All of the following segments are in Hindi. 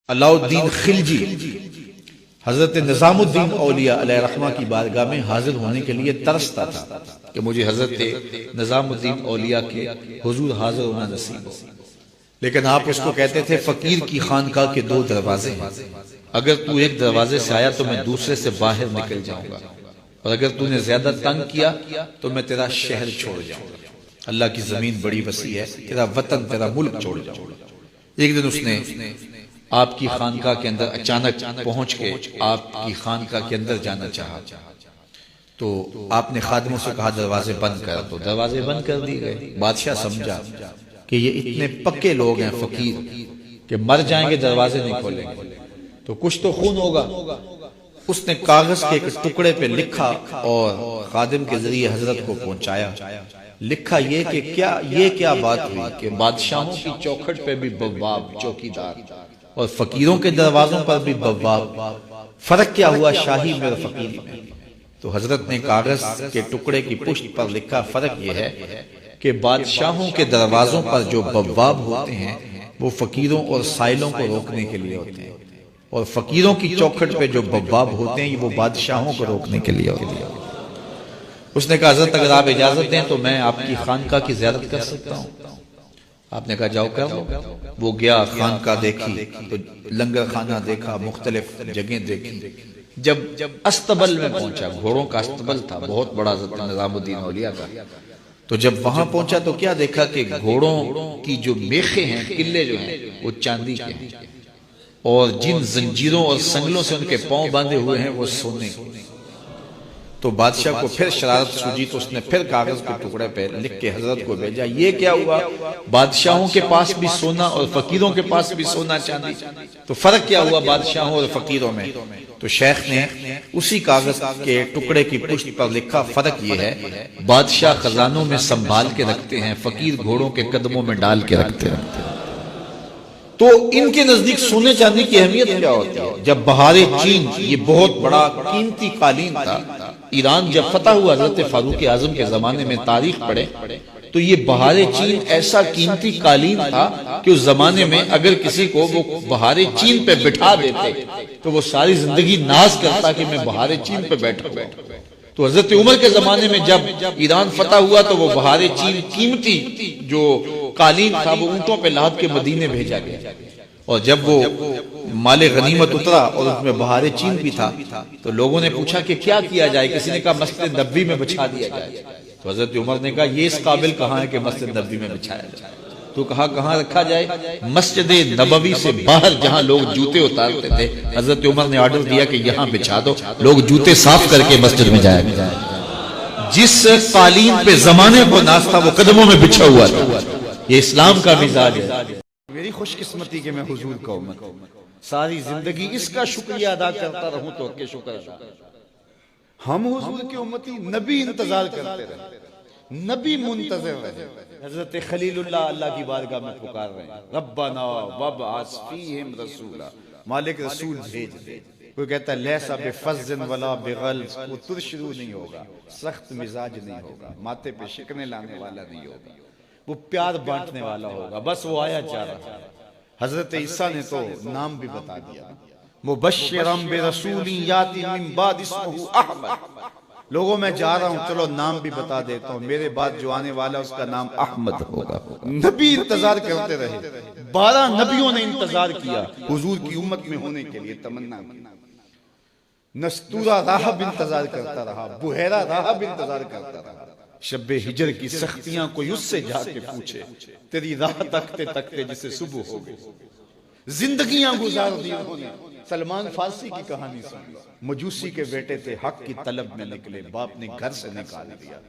अलाउद्दीन खिलजी हजरत निजामुद्दीन औलिया अलैहिर्रहमा की बारगाह में हाजिर होने के लिए तरसता था कि मुझे हजरत निजामुद्दीन औलिया के हुजूर हाजिर होना नसीब हो। लेकिन आप उसको कहते थे फकीर की खानकाह के दो दरवाजे हैं, अगर तू एक दरवाजे से आया तो मैं दूसरे से बाहर निकल जाऊंगा, और अगर तूने ज्यादा तंग किया तो मैं तेरा शहर छोड़ जाऊंगा। अल्लाह की जमीन बड़ी वसी है, तेरा वतन तेरा मुल्क छोड़ जाऊंगा। एक दिन उसने आपकी खानकाह के अंदर अचानक पहुंच के आपकी खानकाह के अंदर जाना चाहा, तो आपने खादिमों से कहा दरवाजे बंद कर, तो दरवाजे बंद कर दिए गए। बादशाह समझा कि ये इतने पक्के लोग हैं फकीर कि मर जाएंगे दरवाजे नहीं खोलेंगे तो कुछ तो खून होगा। उसने कागज के एक टुकड़े पे लिखा और खादिम के जरिए हजरत को पहुंचाया। लिखा ये कि क्या बात हुई कि बादशाहों की चौखट पे भी बव्वाब चौकीदार और फकीरों के दरवाजों पर भी बव्वाब, फर्क क्या हुआ शाही में और फकीरी में? तो हजरत ने कागज के टुकड़े की पुष्ट पर लिखा फर्क यह है कि बादशाहों के दरवाजों पर जो बव्वाब होते हैं वो फकीरों और साइलों को रोकने के लिए होते हैं, और फकीरों की चौखट पे जो बव्वाब होते हैं वो बादशाहों को रोकने के लिए होते हैं। उसने कहा हजरत अगर आप इजाजत दें तो मैं आपकी खानकाह की ज़ियारत कर सकता हूँ। आपने कहा जाओ कर लो। वो गया, खानकाह देखी तो लंगर खाना देखा, मुख्तलिफ जगह देखी। जब अस्तबल में पहुंचा, घोड़ों का अस्तबल था बहुत बड़ा निजामुद्दीन औलिया का, तो जब वहां पहुंचा तो क्या देखा कि घोड़ों की जो मेखे हैं, किले जो हैं वो चांदी के हैं, और जिन जंजीरों और संगलों से उनके पांव बांधे हुए हैं वो सोने के। तो बादशाह को फिर शरारत सूझी तो उसने फिर कागज के टुकड़े पे लिख के हजरत को भेजा। ये क्या हुआ, बादशाहों के पास भी सोना और फकीरों के पास भी सोना चांदी, तो फर्क क्या हुआ बादशाहों और फकीरों में? तो शेख ने उसी कागज के टुकड़े की पुष्ट पर लिखा फर्क ये है, बादशाह खजानों में संभाल के रखते हैं, फकीर घोड़ों के कदमों में डाल के रखते हैं। तो इनके नजदीक सोने चांदी की अहमियत क्या होती है? जब बहारे चीन, ये बहुत बड़ा कीमती कालीन था, ईरान जब फतह हुआ हजरत फारूक आजम के जमाने में, तारीख पढ़े तो ये बहारे चीन ऐसा कीमती कालीन था कि उस जमाने में अगर किसी को वो बहारे चीन पे बिठा देते तो वो सारी जिंदगी नाज करता कि मैं बहारे चीन पे बैठा। तो हजरत उमर के जमाने में जब ईरान फतह हुआ तो वो बहारे चीन कीमती जो कालीन था वो ऊंटों पे लाद के मदीने भेजा गया, और जब वो माले गनीमत उतरा और उसमें बहारे चीन भी था तो लोगों ने पूछा कि क्या किया जाए। किसी ने कहा मस्जिद नबवी में बिछा दिया जाए। तो हजरत उमर ने कहा ये इस काबिल कहाँ है कि मस्जिद नबवी में बिछाया जाए। तो कहा कहाँ रखा जाए? मस्जिद नबवी से बाहर जहाँ लोग जूते उतारते थे, हजरत उमर ने ऑर्डर दिया कि यहाँ बिछा दो, लोग जूते साफ करके मस्जिद में जाए। जिस कालीन पे जमाने को नाज था वो कदमों में बिछा हुआ था। ये इस्लाम का मिजाज है। मेरी खुशकिस्मती कि मैं हुजूर का उम्मत सारी जिंदगी इसका शुक्रिया अदा करता रहूं तो के शुक्र अदा। हम हुजूर की उम्मती, नबी इंतजार करते रहे, नबी मुंतज़िर रहे। हजरत खलीलुल्लाह अल्लाह की बारगाह में पुकार रहे हैं, रब्बना वबअस फीहिम रसूला, मालिक रसूल भेज दे। कोई कहता है लैसा बिफज़्ज़िन वला बिग़ल्ज़, वो तुरशरू नहीं होगा, सख्त मिजाज नहीं होगा, माथे पे शिकने लाने वाला नहीं होगा, वो प्यार बांटने वाला होगा। बस वो आया जा रहा है। हजरत ईसा ने तो नाम भी बता दिया, मुबश्शिरम बिरसूलिन याती मिन बाद इस्मुहु अहमद। लोगों मैं जा रहा हूं, चलो नाम भी बता देता हूं, मेरे बाद जो आने वाला उसका नाम अहमद होगा। नबी इंतजार करते रहे, 12 नबियों ने इंतजार किया हुजूर की उम्मत में होने के लिए, तमन्ना की। नस्तूरा राहब इंतजार करता रहा, बुहैरा राहब इंतजार करता रहा। शब्बे हिजर की सख्तियां कोई उससे जाके पूछे, तेरी राह तकते तकते जिसे सुबह हो गई। जिंदगियां गुजार दी उन्होंने। सलमान फारसी की कहानी सुनी, मजूसी के बेटे थे, हक की तलब में निकले, बाप ने घर से निकाल दिया।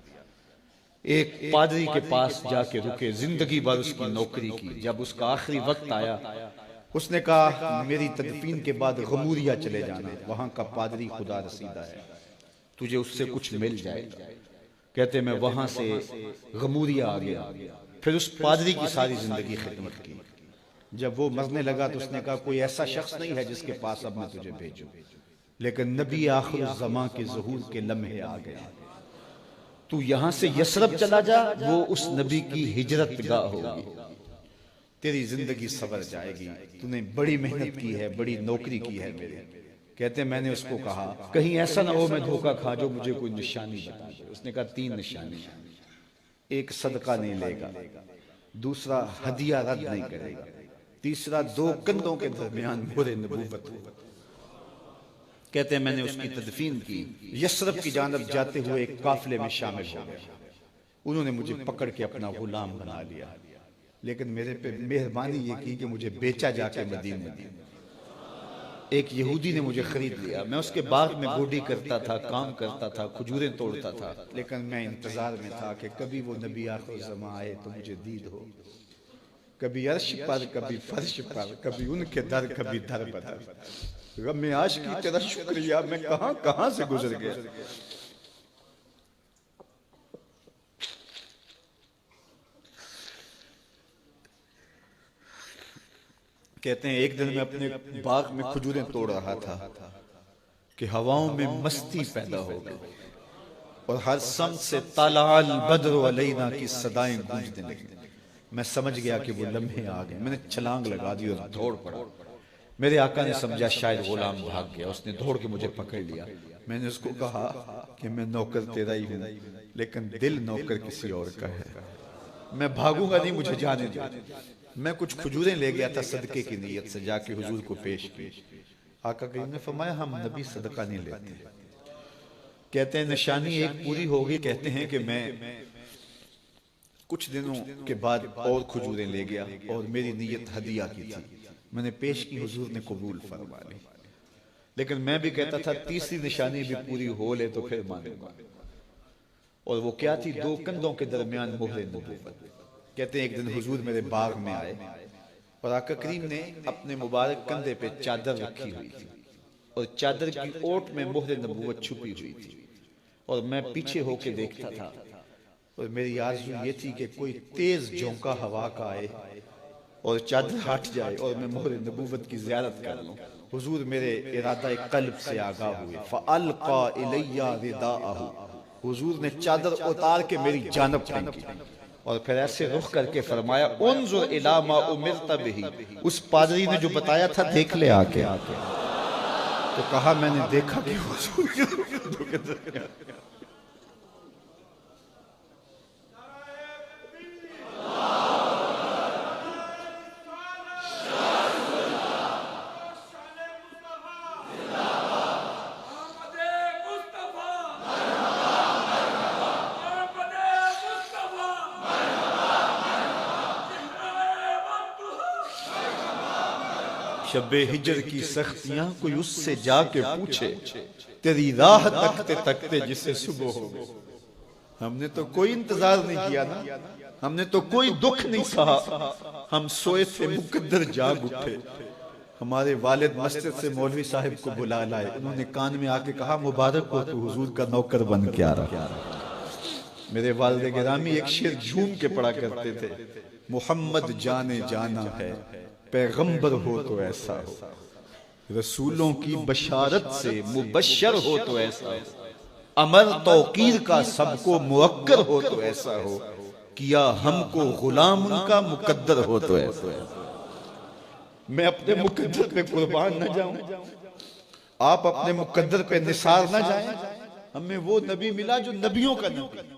एक पादरी के पास जाके रुके, जिंदगी भर उसकी नौकरी की। जब उसका आखिरी वक्त आया उसने कहा मेरी तदफीन के बाद गमूरिया चले जाना, वहां का पादरी खुदा रसीदा है, तुझे उससे कुछ मिल जाएगा। कहते मैं वहां से गमूरिया आ गया। फिर उस पादरी की सारी जिंदगी खिदमत की। जब वो मरने लगा तो उसने कहा कोई ऐसा शख्स नहीं है जिसके पास अब मैं तुझे भेजूं, लेकिन नबी आखिर ज़मां के ज़हूर के लम्हे आ गए। तू यहां से यसरब चला जा, वो उस नबी की हिजरत गाह होगी। तेरी जिंदगी सवर जाएगी, तूने बड़ी मेहनत की है, बड़ी नौकरी की है मेरे। कहते हैं मैंने उसको कहा कहीं ऐसा ना हो मैं धोखा खा जो मुझे कोई निशानी बता दे। उसने कहा 3 निशानी, एक सदका नहीं लेगा, दूसरा हदिया रद्द नहीं करेगा, तीसरा 2 कंधों के दरमियान मोहरे नबूवत हो। कहते हैं मैंने उसकी तदफीन की, यसरब की जानब जाते हुए एक काफिले में शामिल हो गया। उन्होंने मुझे पकड़ के अपना गुलाम बना लिया, लेकिन मेरे पे मेहरबानी ये की कि मुझे बेचा जाके मदीने दी। एक यहूदी ने मुझे खरीद लिया, मैं उसके बाग में गोडी करता था, काम करता था, खजूरें तोड़ता था, लेकिन मैं इंतजार में था कि कभी वो नबी आखिर ज़मा आए तो मुझे दीद हो। कभी अर्श पर, कभी फर्श पर, कभी उनके दर, कभी दर बदर। रब में आश की तेरा शुक्रिया, मैं कहां कहां से गुजर गया। कहते हैं एक दिन मैं अपने बाग में खजूरें तोड़ रहा था कि हवाओं में मस्ती पैदा हो गई और हर सम से तालाल बद्र अलैना की सदाएं गूंजने लगी। मैं समझ गया कि वो लम्हे आ गए। मैंने छलांग लगा दी और दौड़ पड़ा। मेरे आका ने समझा शायद गुलाम भाग गया, उसने दौड़ के मुझे पकड़ लिया। मैंने उसको कहा कि मैं नौकर तेरा ही हूं, लेकिन दिल नौकर किसी और का है। मैं भागूंगा नहीं, मुझे जाने दो। मैं कुछ खजूरें ले गया था सदके की नीयत से, जाके हुजूर को पेश की। आका करीम ने फरमाया हम नबी सदका नहीं लेते। कहते हैं निशानी एक पूरी हो गई। कहते हैं कि मैं कुछ दिनों के बाद और खजूरें ले गया और मेरी नीयत हदिया की थी। मैंने पेश की, हुजूर ने कबूल फरमा ली। लेकिन मैं भी कहता था तीसरी निशानी भी पूरी हो ले तो फिर मानूंगा। और वो क्या थी? 2 कंधों के दरमियान मोहरे नबूवत। कहते हैं एक दिन हुजूर मेरे बाग में आए और आका करीम ने अपने मुबारक कंधे पे चादर रखी हुई थी और चादर की ओट में मोहरे नबूवत छुपी हुई थी। और मैं पीछे होके देखता था और मेरी आरज़ू ये थी कि कोई तेज झोंका हवा का आए और चादर हट जाए और मैं मोहरे नबूवत की ज़ियारत कर लूं। हुजूर मेरे इरादा कल्ब से आगाह हुए। फ़अल्क़ा इलैया रिदाअहु, हुजूर ने चादर उतार के मेरी जानब फेंकी और फिर ऐसे रुख करके फरमाया उन्ज़ुर इला मा उमिरत बिही। उस पादरी ने जो बताया था देख ले आके। तो कहा मैंने देखा कि हुजूर के शब्बे हिजर की सख्तियां कोई उससे जाके पूछे, तेरी राह तकते तकते जिसे सुबह हो गई। हमने तो कोई इंतजार नहीं किया ना, हमने तो कोई दुख नहीं सहा। हम सोए थे मुकद्दर जाग उठे। हमारे वालिद मस्जिद से मौलवी साहब को बुला लाए। उन्होंने कान में आके कहा मुबारक हो तू हुजूर का नौकर बन के आ रहा। मेरे वालिद गिरामी एक शेर झूम के पढ़ा करते थे, मोहम्मद जाने जाना है, पैगंबर हो तो ऐसा हो, रसूलों की बशारत से मुबश्शर हो तो ऐसा हो, अमर तौकीर का सबको मुअक्कर हो तो ऐसा हो, किया हमको गुलाम उनका मुकद्दर हो तो ऐसा हो। मैं अपने मुकद्दर पे कुर्बान न जाऊं, आप अपने मुकद्दर पे निसार न जाएं। हमें वो नबी मिला जो नबियों का नबी।